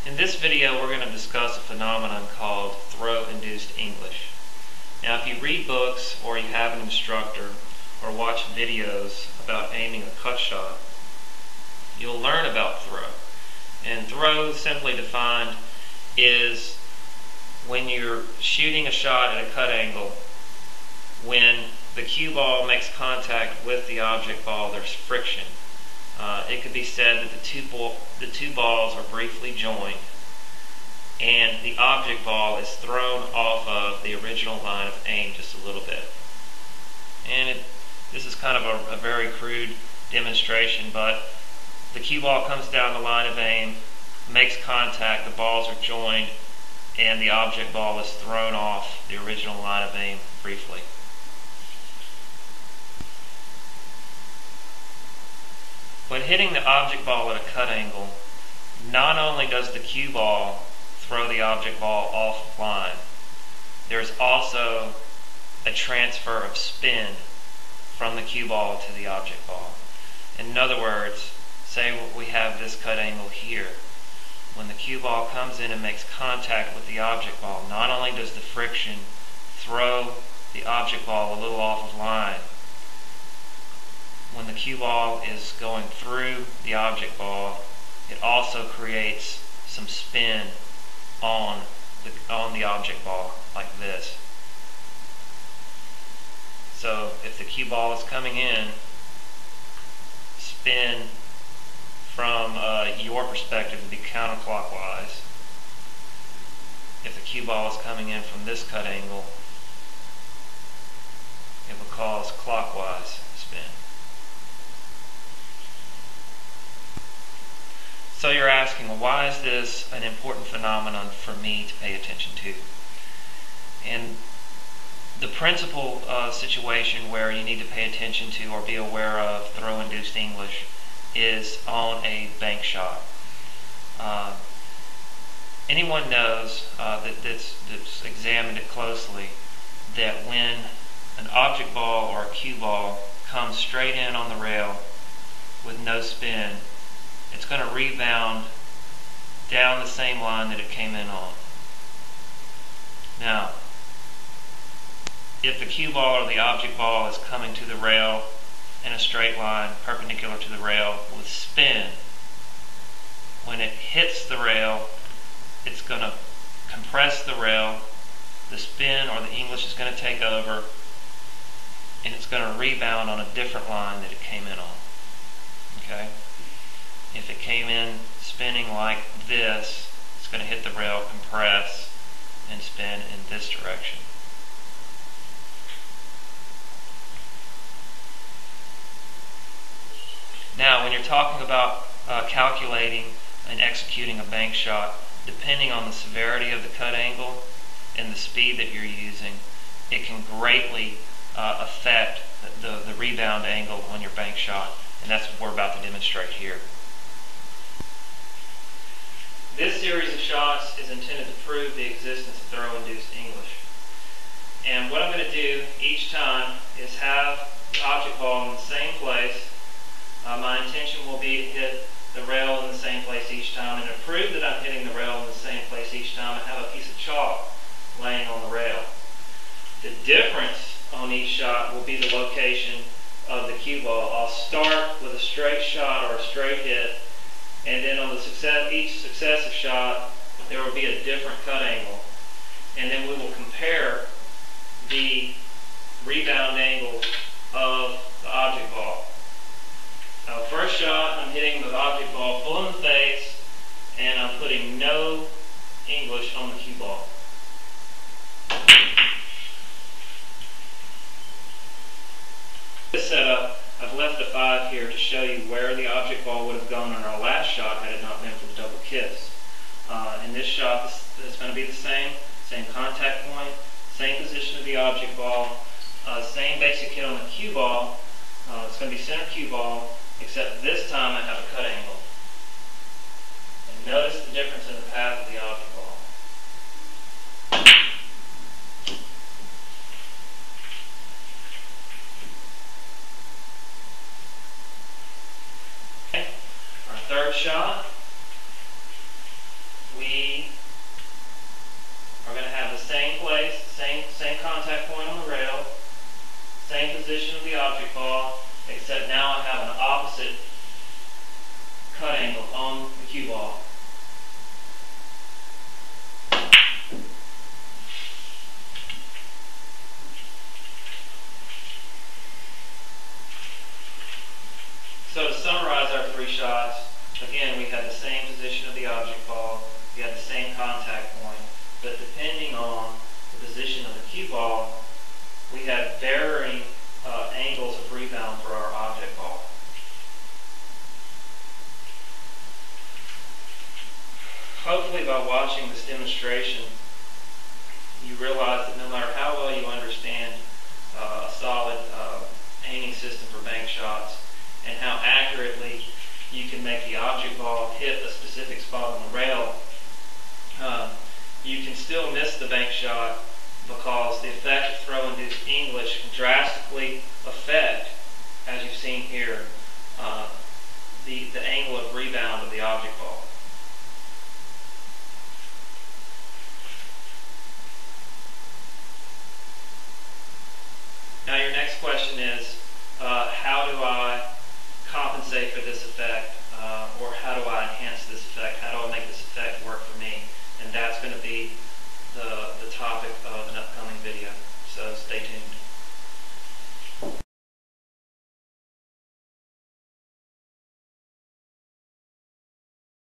In this video, we're going to discuss a phenomenon called throw-induced English. Now, if you read books or you have an instructor or watch videos about aiming a cut shot, you'll learn about throw. And throw, simply defined, is when you're shooting a shot at a cut angle, when the cue ball makes contact with the object ball, there's friction. It could be said that the two balls are briefly joined and the object ball is thrown off of the original line of aim just a little bit. And this is kind of a very crude demonstration, but the cue ball comes down the line of aim, makes contact, the balls are joined, and the object ball is thrown off the original line of aim briefly. When hitting the object ball at a cut angle, not only does the cue ball throw the object ball off line, there's also a transfer of spin from the cue ball to the object ball. In other words, say we have this cut angle here. When the cue ball comes in and makes contact with the object ball, not only does the friction throw the object ball a little off of line, when the cue ball is going through the object ball, it also creates some spin on the object ball, like this. So if the cue ball is coming in, spin from your perspective would be counterclockwise. If the cue ball is coming in from this cut angle, it would cause clockwise spin. So you're asking, well, why is this an important phenomenon for me to pay attention to? And the principal situation where you need to pay attention to or be aware of throw-induced English is on a bank shot. Anyone knows that's examined it closely that when an object ball or a cue ball comes straight in on the rail with no spin, it's going to rebound down the same line that it came in on. Now, if the cue ball or the object ball is coming to the rail in a straight line perpendicular to the rail with spin, when it hits the rail, it's going to compress the rail, the spin or the English is going to take over, and it's going to rebound on a different line that it came in on. Okay? If it came in spinning like this, it's going to hit the rail, compress, and spin in this direction. Now, when you're talking about calculating and executing a bank shot, depending on the severity of the cut angle and the speed that you're using, it can greatly affect the rebound angle on your bank shot, and that's what we're about to demonstrate here. This series of shots is intended to prove the existence of throw-induced English. And what I'm going to do each time is have the object ball in the same place. My intention will be to hit the rail in the same place each time, and to prove that I'm hitting the rail in the same place each time, I have a piece of chalk laying on the rail. The difference on each shot will be the location of the cue ball. I'll start with a straight shot or a straight hit, and then on each successive shot, there will be a different cut angle. And then we will compare the rebound angle of the object ball. Now, first shot, I'm hitting the object ball full in the face, and I'm putting no English on the cue ball. This setup, I've left a 5 here to show you where the object ball would have gone on our last shot had it not been for the double kiss. In this shot, it's going to be the same contact point, same position of the object ball, same basic hit on the cue ball. It's going to be center cue ball, except this time I have a cut angle. And notice the difference in the path of the object ball. Okay. Our third shot, we ball, except now I have an opposite cut angle on the cue ball. So to summarize our three shots, again, we had the same position of the object ball, we had the same contact point, but depending on the position of the cue ball, we had varying angles of rebound for our object ball. Hopefully by watching this demonstration, you realize that no matter how well you understand a solid aiming system for bank shots and how accurately you can make the object ball hit a specific spot on the rail, you can still miss the bank shot because the effect of throw-induced English can drastically affect, as you've seen here, the angle of rebound of the object ball. Now your next question is, how do I compensate for this effect, or how do I enhance this effect?